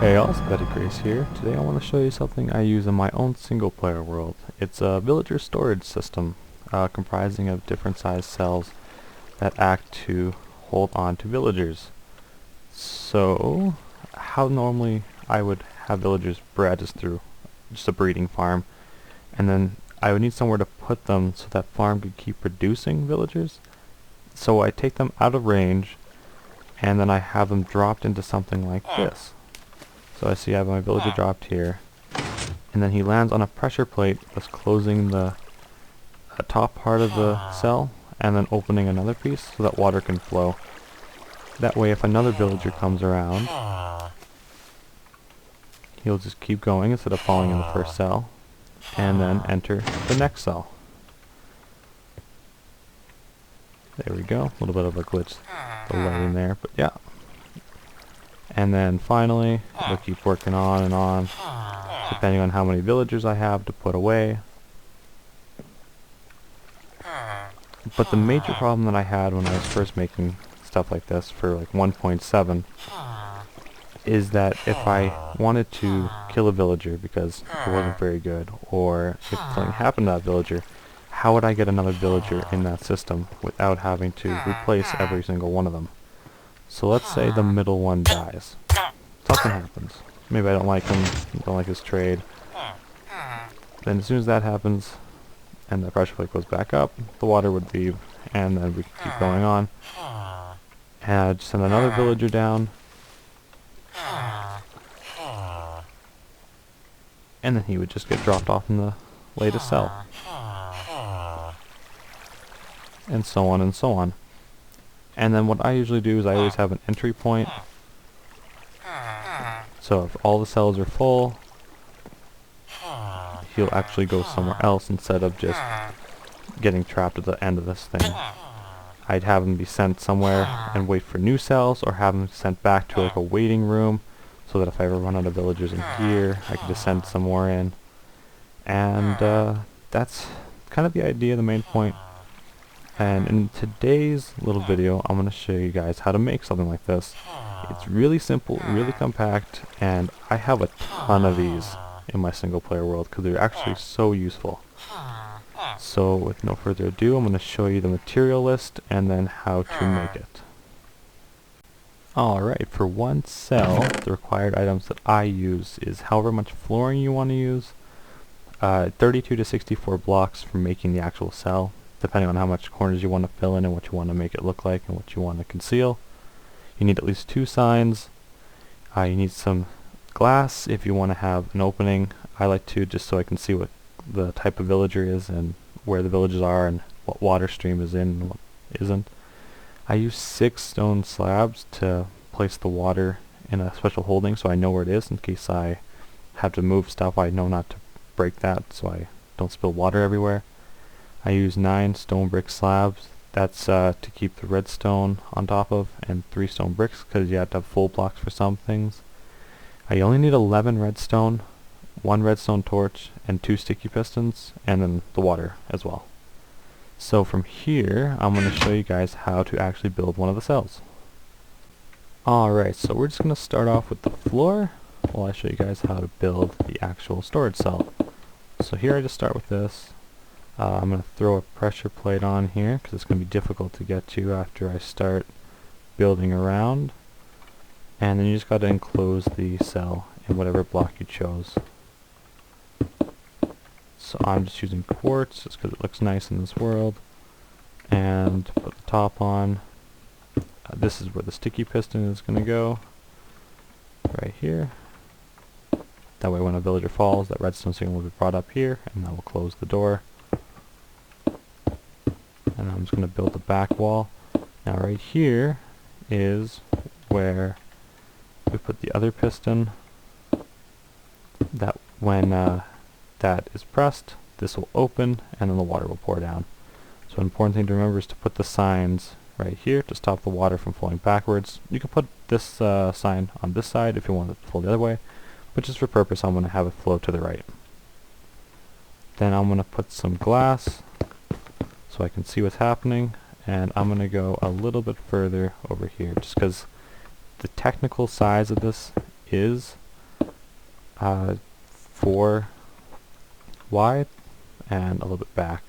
Hey all, Grace here. Today I want to show you something I use in my own single player world. It's a villager storage system comprising of different sized cells that act to hold on to villagers. So, how normally I would have villagers bred is through just a breeding farm, and then I would need somewhere to put them so that farm could keep producing villagers. So I take them out of range and then I have them dropped into something like this. So I see I have my villager dropped here, and then he lands on a pressure plate that's closing the top part of the cell and then opening another piece so that water can flow. That way if another villager comes around, he'll just keep going instead of falling in the first cell and then enter the next cell. There we go, a little bit of a glitch delay in there, but yeah. And then finally, we'll keep working on and on, depending on how many villagers I have to put away. But the major problem that I had when I was first making stuff like this for like 1.7 is that if I wanted to kill a villager because it wasn't very good, or if something happened to that villager, how would I get another villager in that system without having to replace every single one of them? So let's say the middle one dies. Something happens. Maybe I don't like him, don't like his trade. Then as soon as that happens, and the pressure plate goes back up, the water would leave, and then we could keep going on. And I'd send another villager down, and then he would just get dropped off in the latest cell. And so on and so on. And then what I usually do is I always have an entry point. So if all the cells are full, he'll actually go somewhere else instead of just getting trapped at the end of this thing. I'd have him be sent somewhere and wait for new cells, or have him sent back to like a waiting room so that if I ever run out of villagers in here, I can just send some more in. And that's kind of the idea, the main point. And in today's little video, I'm going to show you guys how to make something like this. It's really simple, really compact, and I have a ton of these in my single player world because they're actually so useful. So with no further ado, I'm going to show you the material list and then how to make it. Alright, for one cell, the required items that I use is however much flooring you want to use, 32 to 64 blocks for making the actual cell, depending on how much corners you want to fill in and what you want to make it look like and what you want to conceal. You need at least 2 signs. You need some glass if you want to have an opening. I like to, just so I can see what the type of villager is and where the villages are and what water stream is in and what isn't. I use 6 stone slabs to place the water in a special holding so I know where it is in case I have to move stuff. I know not to break that so I don't spill water everywhere. I use 9 stone brick slabs. That's to keep the redstone on top of, and 3 stone bricks because you have to have full blocks for some things. I only need 11 redstone, 1 redstone torch, and 2 sticky pistons, and then the water as well. So from here, I'm going to show you guys how to actually build one of the cells. Alright, so we're just going to start off with the floor while I show you guys how to build the actual storage cell. So here I just start with this. I'm going to throw a pressure plate on here because it's going to be difficult to get to after I start building around. And then you just got to enclose the cell in whatever block you chose. So I'm just using quartz just because it looks nice in this world. And put the top on. This is where the sticky piston is going to go. Right here. That way when a villager falls, that redstone signal will be brought up here and that will close the door. And I'm just going to build the back wall. Now right here is where we put the other piston. That when that is pressed, this will open and then the water will pour down. So an important thing to remember is to put the signs right here to stop the water from flowing backwards. You can put this sign on this side if you want it to flow the other way, but just for purpose I'm going to have it flow to the right. Then I'm going to put some glass so I can see what's happening, and I'm going to go a little bit further over here just because the technical size of this is 4 wide and a little bit back.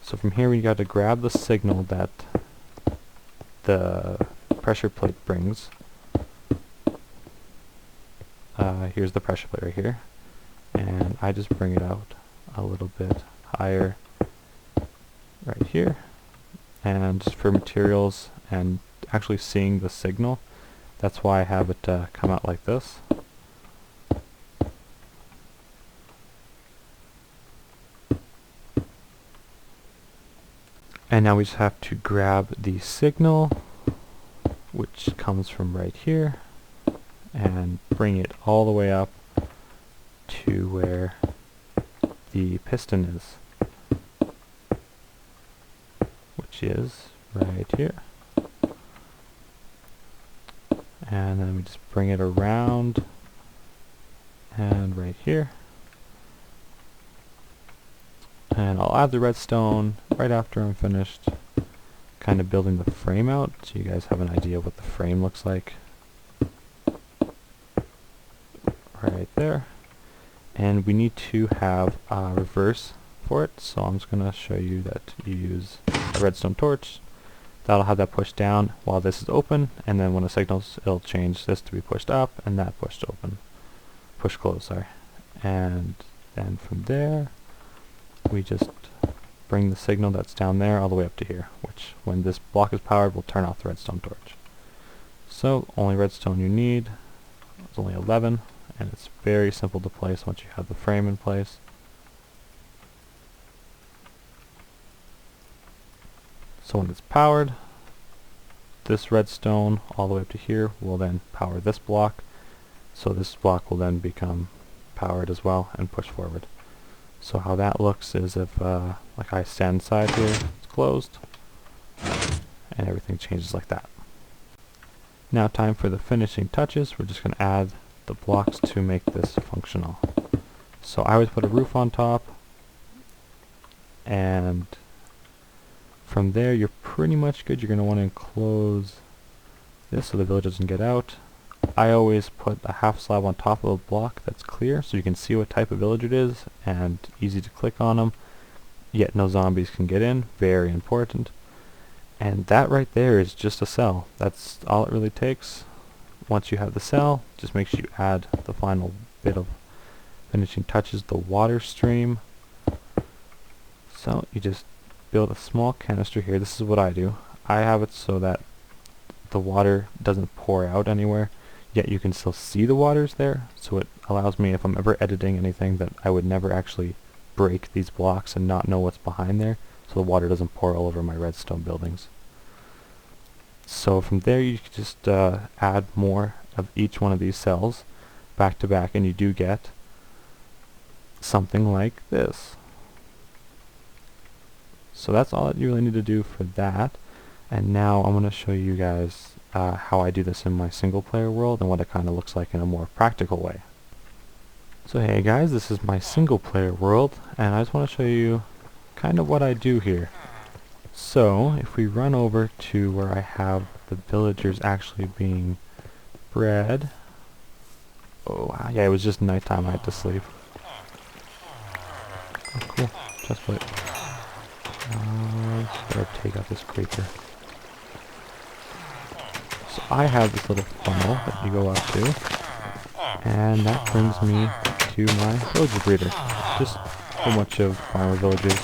So from here we got to grab the signal that the pressure plate brings. Here's the pressure plate right here, and I just bring it out a little bit higher right here. And just for materials and actually seeing the signal, that's why I have it come out like this. And now we just have to grab the signal, which comes from right here, and bring it all the way up to where the piston is, which is right here. And then we just bring it around and right here. And I'll add the redstone right after I'm finished kind of building the frame out, so you guys have an idea of what the frame looks like. Right there. And we need to have a reverse for it, so I'm just going to show you that you use a redstone torch. That'll have that pushed down while this is open, and then when it signals, it'll change this to be pushed up and that pushed open. Push close, sorry. And then from there, we just bring the signal that's down there all the way up to here, which when this block is powered will turn off the redstone torch. So only redstone you need is only 11, and it's very simple to place once you have the frame in place. So when it's powered, this redstone all the way up to here will then power this block, so this block will then become powered as well and push forward. So how that looks is if like I stand inside here, it's closed, and everything changes like that. Now time for the finishing touches. We're just going to add the blocks to make this functional. So I always put a roof on top, and from there you're pretty much good. You're going to want to enclose this so the village doesn't get out. I always put a half slab on top of a block that's clear so you can see what type of village it is and easy to click on them, yet no zombies can get in. Very important. And that right there is just a cell. That's all it really takes. Once you have the cell, just make sure you add the final bit of finishing touches, the water stream. So you just build a small canister here. This is what I do. I have it so that the water doesn't pour out anywhere, yet you can still see the waters there, so it allows me, if I'm ever editing anything, that I would never actually break these blocks and not know what's behind there, so the water doesn't pour all over my redstone buildings. So from there you can just add more of each one of these cells back to back, and you do get something like this. So that's all that you really need to do for that. And now I'm going to show you guys how I do this in my single player world and what it kind of looks like in a more practical way. So hey guys, this is my single player world, and I just want to show you kind of what I do here. So if we run over to where I have the villagers actually being bred. Oh yeah, it was just nighttime, I had to sleep. Oh cool, chest plate. Better take out this creeper. So I have this little funnel that you go up to, and that brings me to my villager breeder. Just a bunch of farmer villagers.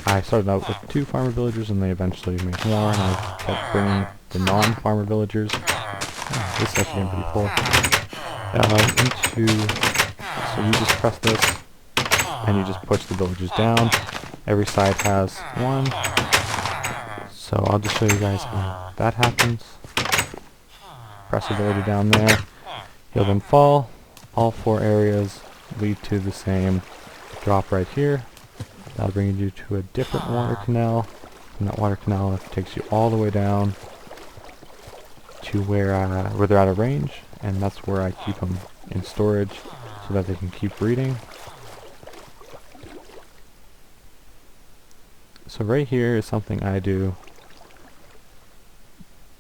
I started out with 2 farmer villagers, and they eventually made more, and I kept bringing the non-farmer villagers. Oh, this is actually getting pretty full. So you just press this, and you just push the villagers down. Every side has 1. So I'll just show you guys how that happens. Press the villager down there. He'll then fall. All 4 areas lead to the same drop right here. That'll bring you to a different water canal. And that water canal takes you all the way down to where they're out of range, and that's where I keep them in storage so that they can keep breeding. So right here is something I do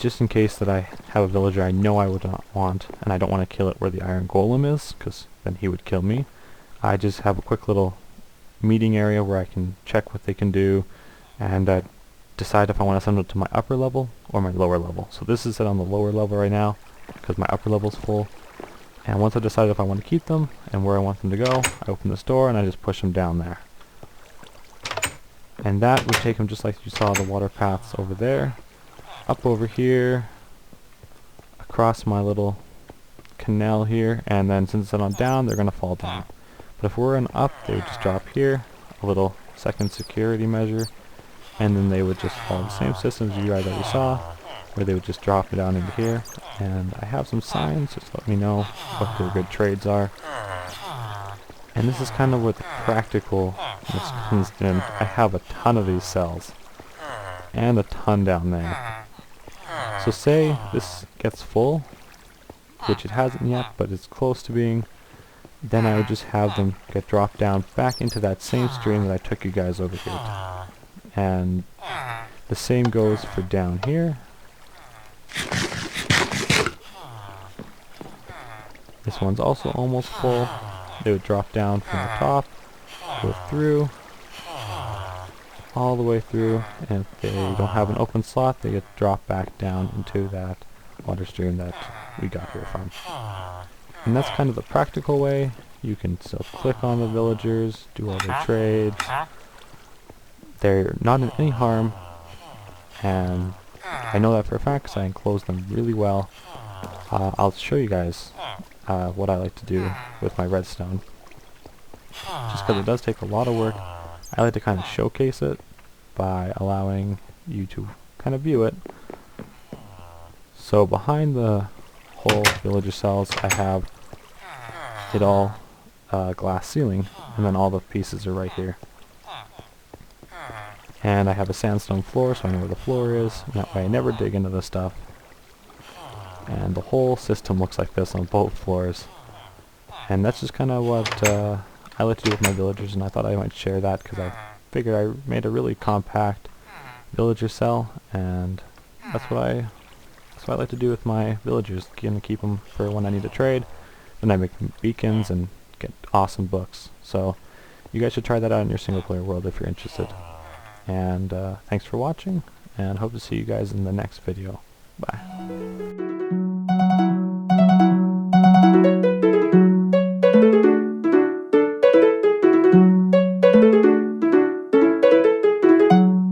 just in case that I have a villager I know I would not want, and I don't want to kill it where the iron golem is, because then he would kill me. I just have a quick little meeting area where I can check what they can do, and decide if I want to send it to my upper level or my lower level. So this is set on the lower level right now, because my upper level is full. And once I decide if I want to keep them and where I want them to go, I open this door and I just push them down there. And that would take them just like you saw the water paths over there, up over here, across my little canal here, and then since it's on down, they're going to fall down. But if we're in up, they would just drop here, a little second security measure, and then they would just follow the same system as you guys already saw, where they would just drop it down into here. And I have some signs, just let me know what their good trades are. And this is kind of what the practicalness comes in. I have a ton of these cells, and a ton down there. So say this gets full, which it hasn't yet, but it's close to being, then I would just have them get dropped down back into that same stream that I took you guys over here to. And the same goes for down here. This one's also almost full. They would drop down from the top, go through, all the way through, and if they don't have an open slot, they get dropped back down into that water stream that we got here from. And that's kind of the practical way. You can still click on the villagers, do all their trades. They're not in any harm, and I know that for a fact because I enclose them really well. I'll show you guys what I like to do with my redstone. Just because it does take a lot of work, I like to kind of showcase it by allowing you to kind of view it. So behind the whole villager cells, I have it all glass ceiling, and then all the pieces are right here. And I have a sandstone floor, so I know where the floor is, and that way I never dig into the stuff. And the whole system looks like this on both floors. And that's just kind of what I like to do with my villagers, and I thought I might share that because I figured I made a really compact villager cell, and that's what I like to do with my villagers. Gonna keep them for when I need to trade. Then I make them beacons and get awesome books. So you guys should try that out in your single player world if you're interested. And thanks for watching, and hope to see you guys in the next video. Bye.